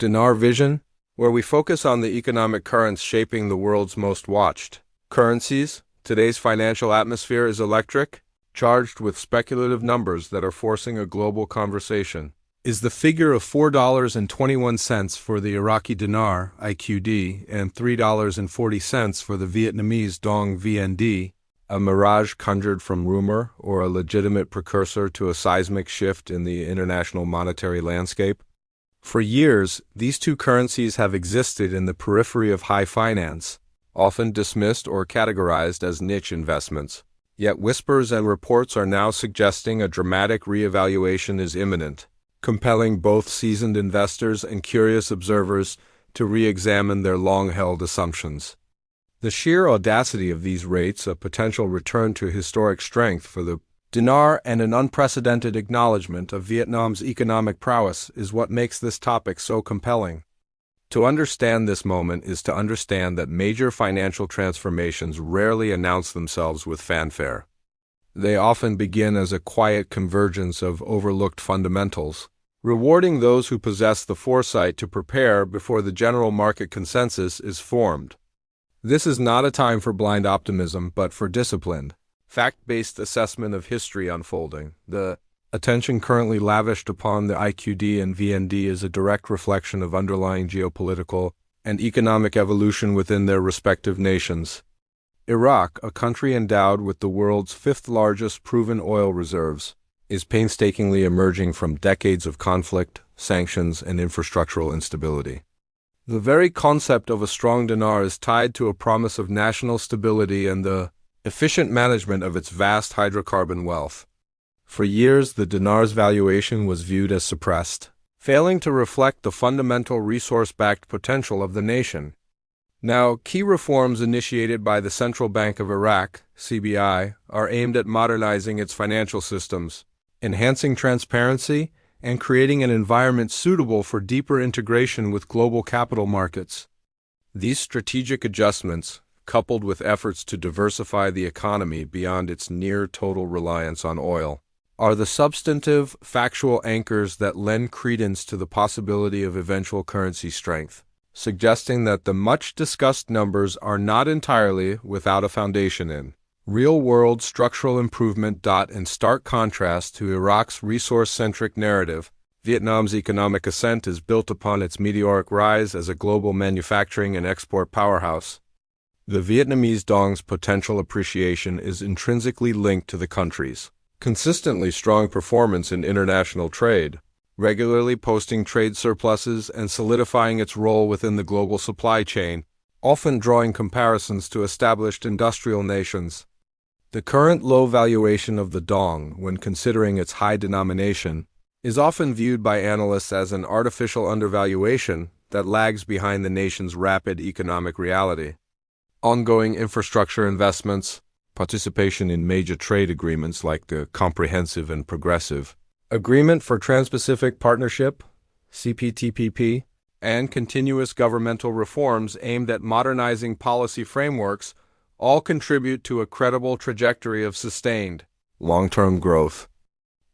Dinar Vision, where we focus on the economic currents shaping the world's most watched currencies. Today's financial atmosphere is electric, charged with speculative numbers that are forcing a global conversation. Is the figure of $4.21 for the Iraqi Dinar, IQD, and $3.40 for the Vietnamese Dong, VND, a mirage conjured from rumor or a legitimate precursor to a seismic shift in the international monetary landscape? For years, these two currencies have existed in the periphery of high finance, often dismissed or categorized as niche investments. Yet whispers and reports are now suggesting a dramatic reevaluation is imminent, compelling both seasoned investors and curious observers to re-examine their long-held assumptions. The sheer audacity of these rates, a potential return to historic strength for the dinar, and an unprecedented acknowledgement of Vietnam's economic prowess is what makes this topic so compelling. To understand this moment is to understand that major financial transformations rarely announce themselves with fanfare. They often begin as a quiet convergence of overlooked fundamentals, rewarding those who possess the foresight to prepare before the general market consensus is formed. This is not a time for blind optimism, but for disciplined, fact-based assessment of history unfolding. The attention currently lavished upon the IQD and VND is a direct reflection of underlying geopolitical and economic evolution within their respective nations. Iraq, a country endowed with the world's fifth-largest proven oil reserves, is painstakingly emerging from decades of conflict, sanctions, and infrastructural instability. The very concept of a strong dinar is tied to a promise of national stability and the efficient management of its vast hydrocarbon wealth. For years, the dinar's valuation was viewed as suppressed, failing to reflect the fundamental resource-backed potential of the nation. Now, key reforms initiated by the Central Bank of Iraq, CBI, are aimed at modernizing its financial systems, enhancing transparency, and creating an environment suitable for deeper integration with global capital markets. These strategic adjustments, coupled with efforts to diversify the economy beyond its near-total reliance on oil, are the substantive, factual anchors that lend credence to the possibility of eventual currency strength, suggesting that the much-discussed numbers are not entirely without a foundation in real-world structural improvement. In stark contrast to Iraq's resource-centric narrative, Vietnam's economic ascent is built upon its meteoric rise as a global manufacturing and export powerhouse. The Vietnamese Dong's potential appreciation is intrinsically linked to the country's consistently strong performance in international trade, regularly posting trade surpluses and solidifying its role within the global supply chain, often drawing comparisons to established industrial nations. The current low valuation of the Dong, when considering its high denomination, is often viewed by analysts as an artificial undervaluation that lags behind the nation's rapid economic reality. Ongoing infrastructure investments, participation in major trade agreements like the Comprehensive and Progressive Agreement for Trans-Pacific Partnership, CPTPP, and continuous governmental reforms aimed at modernizing policy frameworks all contribute to a credible trajectory of sustained, long-term growth.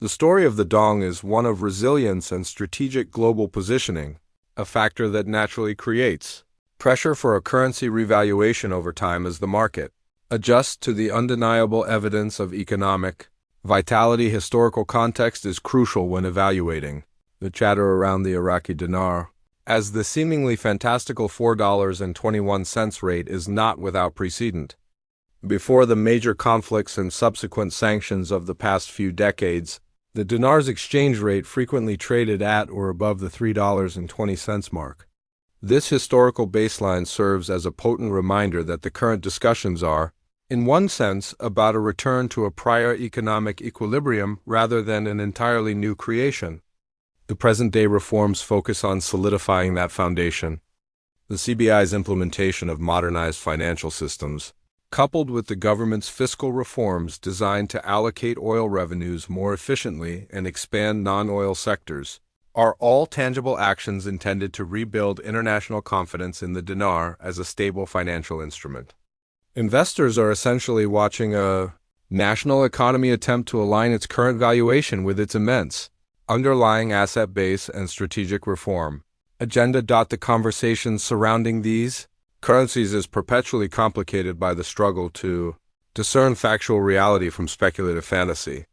The story of the Dong is one of resilience and strategic global positioning, a factor that naturally creates pressure for a currency revaluation over time as the market adjusts to the undeniable evidence of economic vitality. Historical context is crucial when evaluating the chatter around the Iraqi dinar, as the seemingly fantastical $4.21 rate is not without precedent. Before the major conflicts and subsequent sanctions of the past few decades, the dinar's exchange rate frequently traded at or above the $3.20 mark. This historical baseline serves as a potent reminder that the current discussions are, in one sense, about a return to a prior economic equilibrium rather than an entirely new creation. The present-day reforms focus on solidifying that foundation. The CBI's implementation of modernized financial systems, coupled with the government's fiscal reforms designed to allocate oil revenues more efficiently and expand non-oil sectors, are all tangible actions intended to rebuild international confidence in the dinar as a stable financial instrument. Investors are essentially watching a national economy attempt to align its current valuation with its immense underlying asset base and strategic reform agenda. The conversation surrounding these currencies is perpetually complicated by the struggle to discern factual reality from speculative fantasy.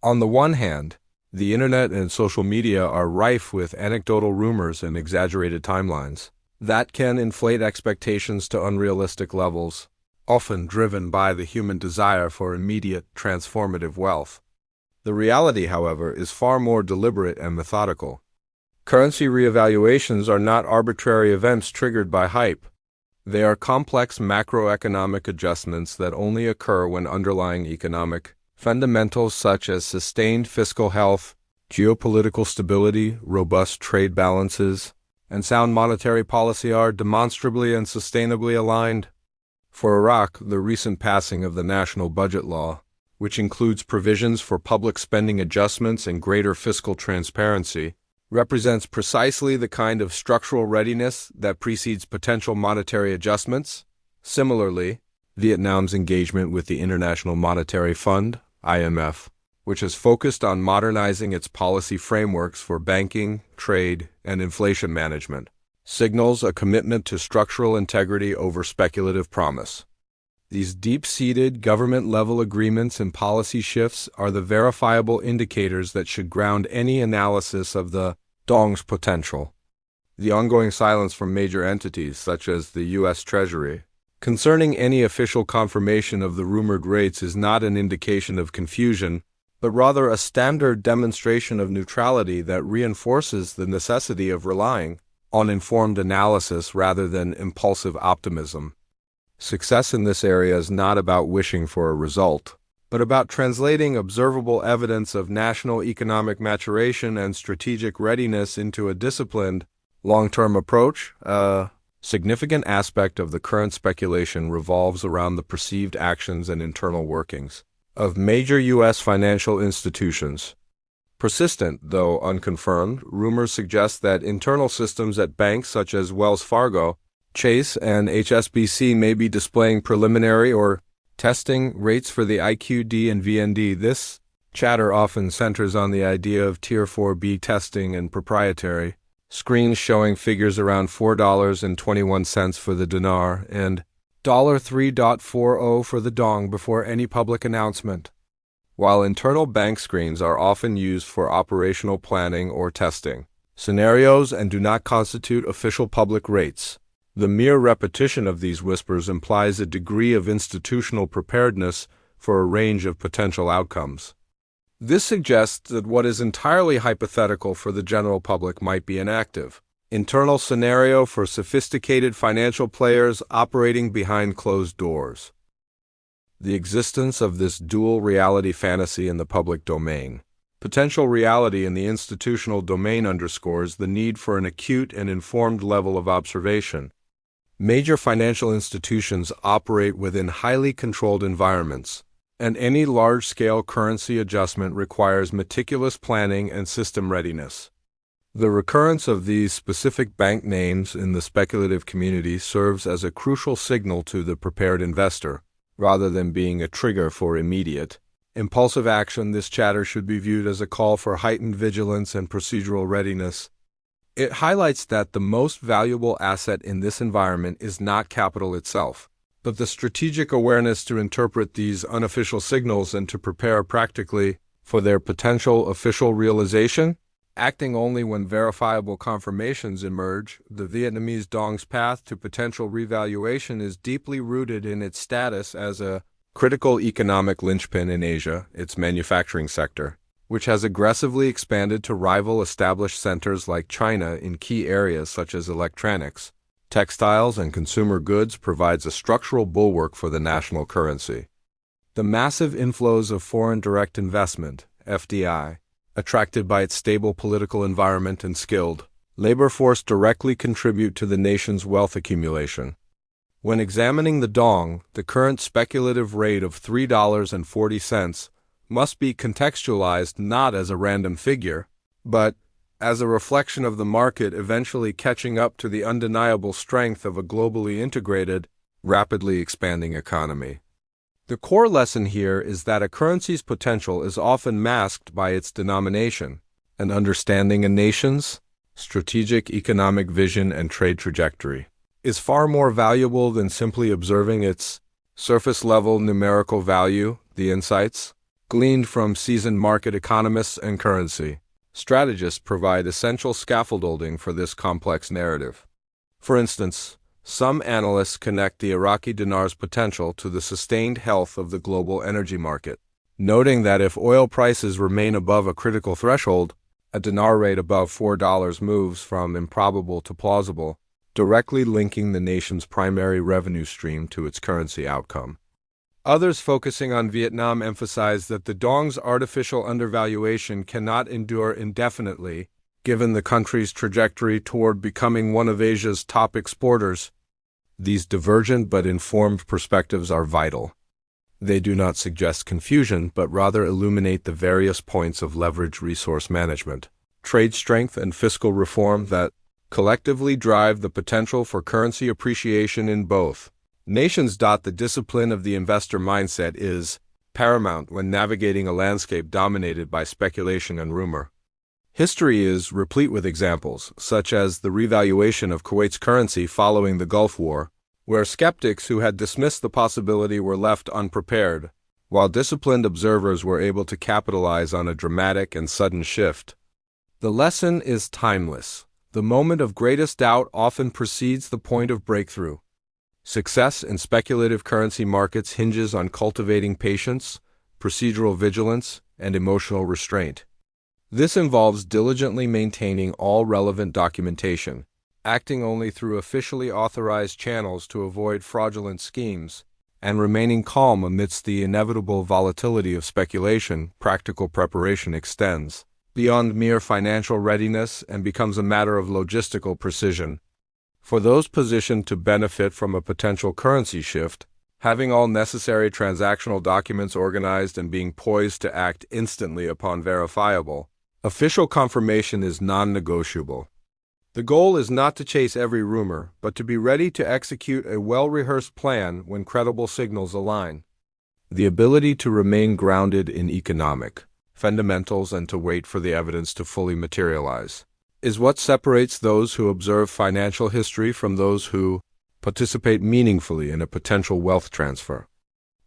On the one hand, the internet and social media are rife with anecdotal rumors and exaggerated timelines that can inflate expectations to unrealistic levels, often driven by the human desire for immediate, transformative wealth. The reality, however, is far more deliberate and methodical. Currency reevaluations are not arbitrary events triggered by hype. They are complex macroeconomic adjustments that only occur when underlying economic fundamentals such as sustained fiscal health, geopolitical stability, robust trade balances, and sound monetary policy are demonstrably and sustainably aligned. For Iraq, the recent passing of the National Budget Law, which includes provisions for public spending adjustments and greater fiscal transparency, represents precisely the kind of structural readiness that precedes potential monetary adjustments. Similarly, Vietnam's engagement with the International Monetary Fund, IMF, which has focused on modernizing its policy frameworks for banking, trade, and inflation management, signals a commitment to structural integrity over speculative promise. These deep-seated government-level agreements and policy shifts are the verifiable indicators that should ground any analysis of the Dong's potential. The ongoing silence from major entities, such as the U.S. Treasury, concerning any official confirmation of the rumored rates is not an indication of confusion, but rather a standard demonstration of neutrality that reinforces the necessity of relying on informed analysis rather than impulsive optimism. Success in this area is not about wishing for a result, but about translating observable evidence of national economic maturation and strategic readiness into a disciplined, long-term approach. A significant aspect of the current speculation revolves around the perceived actions and internal workings of major U.S. financial institutions. Persistent, though unconfirmed, rumors suggest that internal systems at banks such as Wells Fargo, Chase, and HSBC may be displaying preliminary or testing rates for the IQD and VND. This chatter often centers on the idea of Tier 4B testing and proprietary screens showing figures around $4.21 for the dinar and $3.40 for the dong before any public announcement. While internal bank screens are often used for operational planning or testing scenarios and do not constitute official public rates, the mere repetition of these whispers implies a degree of institutional preparedness for a range of potential outcomes. This suggests that what is entirely hypothetical for the general public might be an active, internal scenario for sophisticated financial players operating behind closed doors. The existence of this dual reality fantasy in the public domain, potential reality in the institutional domain, underscores the need for an acute and informed level of observation. Major financial institutions operate within highly controlled environments, and any large-scale currency adjustment requires meticulous planning and system readiness. The recurrence of these specific bank names in the speculative community serves as a crucial signal to the prepared investor, rather than being a trigger for immediate, impulsive action. This chatter should be viewed as a call for heightened vigilance and procedural readiness. It highlights that the most valuable asset in this environment is not capital itself, but the strategic awareness to interpret these unofficial signals and to prepare practically for their potential official realization. Acting only when verifiable confirmations emerge, the Vietnamese Dong's path to potential revaluation is deeply rooted in its status as a critical economic linchpin in Asia, its manufacturing sector, which has aggressively expanded to rival established centers like China in key areas such as electronics, textiles, and consumer goods, provides a structural bulwark for the national currency. The massive inflows of foreign direct investment, FDI, attracted by its stable political environment and skilled labor force, directly contribute to the nation's wealth accumulation. When examining the dong, the current speculative rate of $3.40 must be contextualized not as a random figure, but as a reflection of the market eventually catching up to the undeniable strength of a globally integrated, rapidly expanding economy. The core lesson here is that a currency's potential is often masked by its denomination, and understanding a nation's strategic economic vision and trade trajectory, is far more valuable than simply observing its surface-level numerical value, the insights gleaned from seasoned market economists and currency strategists provide essential scaffolding for this complex narrative. For instance, some analysts connect the Iraqi dinar's potential to the sustained health of the global energy market, noting that if oil prices remain above a critical threshold, a dinar rate above $4 moves from improbable to plausible, directly linking the nation's primary revenue stream to its currency outcome. Others focusing on Vietnam emphasize that the Dong's artificial undervaluation cannot endure indefinitely, given the country's trajectory toward becoming one of Asia's top exporters. These divergent but informed perspectives are vital. They do not suggest confusion, but rather illuminate the various points of leverage resource management, trade strength, and fiscal reform that collectively drive the potential for currency appreciation in both nations. The discipline of the investor mindset is paramount when navigating a landscape dominated by speculation and rumor. History is replete with examples, such as the revaluation of Kuwait's currency following the Gulf War, where skeptics who had dismissed the possibility were left unprepared, while disciplined observers were able to capitalize on a dramatic and sudden shift. The lesson is timeless. The moment of greatest doubt often precedes the point of breakthrough. Success in speculative currency markets hinges on cultivating patience, procedural vigilance, and emotional restraint. This involves diligently maintaining all relevant documentation, acting only through officially authorized channels to avoid fraudulent schemes, and remaining calm amidst the inevitable volatility of speculation. Practical preparation extends beyond mere financial readiness and becomes a matter of logistical precision. For those positioned to benefit from a potential currency shift, having all necessary transactional documents organized and being poised to act instantly upon verifiable official confirmation is non-negotiable. The goal is not to chase every rumor, but to be ready to execute a well-rehearsed plan when credible signals align. The ability to remain grounded in economic fundamentals and to wait for the evidence to fully materialize is what separates those who observe financial history from those who participate meaningfully in a potential wealth transfer.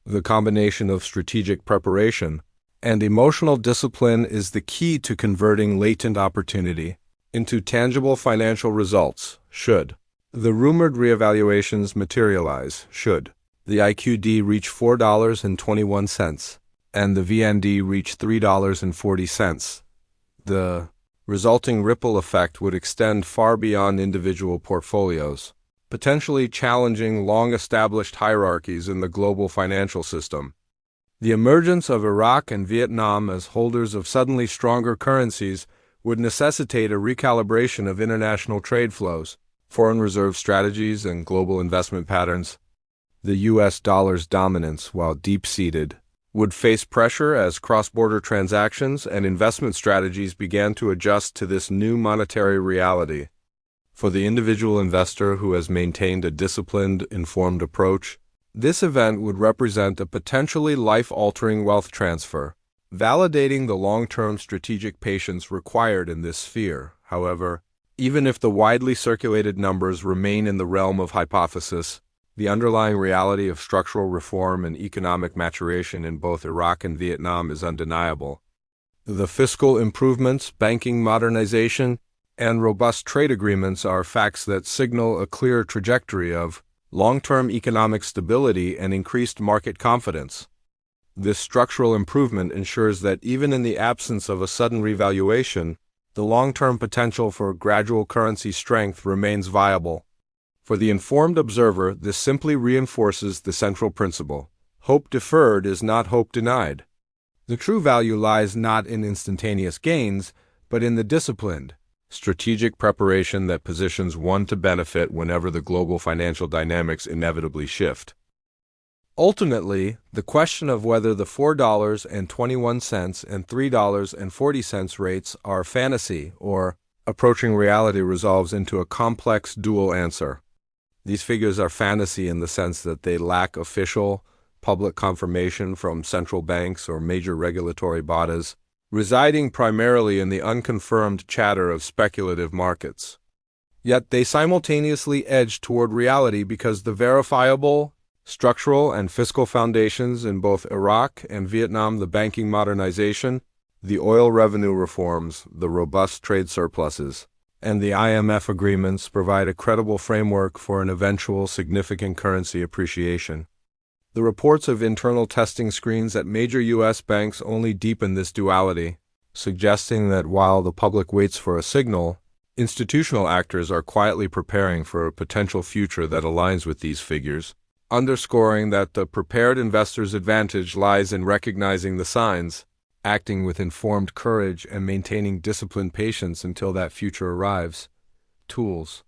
The combination of strategic preparation and emotional discipline is the key to converting latent opportunity into tangible financial results, should the rumored reevaluations materialize, should the IQD reach $4.21 and the VND reach $3.40. The resulting ripple effect would extend far beyond individual portfolios, potentially challenging long-established hierarchies in the global financial system. The emergence of Iraq and Vietnam as holders of suddenly stronger currencies would necessitate a recalibration of international trade flows, foreign reserve strategies, and global investment patterns. The U.S. dollar's dominance, while deep-seated, would face pressure as cross-border transactions and investment strategies began to adjust to this new monetary reality. For the individual investor who has maintained a disciplined, informed approach, this event would represent a potentially life-altering wealth transfer, validating the long-term strategic patience required in this sphere. However, even if the widely circulated numbers remain in the realm of hypothesis, the underlying reality of structural reform and economic maturation in both Iraq and Vietnam is undeniable. The fiscal improvements, banking modernization, and robust trade agreements are facts that signal a clear trajectory of long-term economic stability and increased market confidence. This structural improvement ensures that even in the absence of a sudden revaluation, the long-term potential for gradual currency strength remains viable. For the informed observer, this simply reinforces the central principle: hope deferred is not hope denied. The true value lies not in instantaneous gains, but in the disciplined, strategic preparation that positions one to benefit whenever the global financial dynamics inevitably shift. Ultimately, the question of whether the $4.21 and $3.40 rates are fantasy or approaching reality resolves into a complex dual answer. These figures are fantasy in the sense that they lack official, public confirmation from central banks or major regulatory bodies, residing primarily in the unconfirmed chatter of speculative markets. Yet they simultaneously edge toward reality because the verifiable, structural, and fiscal foundations in both Iraq and Vietnam, the banking modernization, the oil revenue reforms, the robust trade surpluses, and the IMF agreements provide a credible framework for an eventual significant currency appreciation. The reports of internal testing screens at major U.S. banks only deepen this duality, suggesting that while the public waits for a signal, institutional actors are quietly preparing for a potential future that aligns with these figures, underscoring that the prepared investor's advantage lies in recognizing the signs, acting with informed courage, and maintaining disciplined patience until that future arrives. Tools.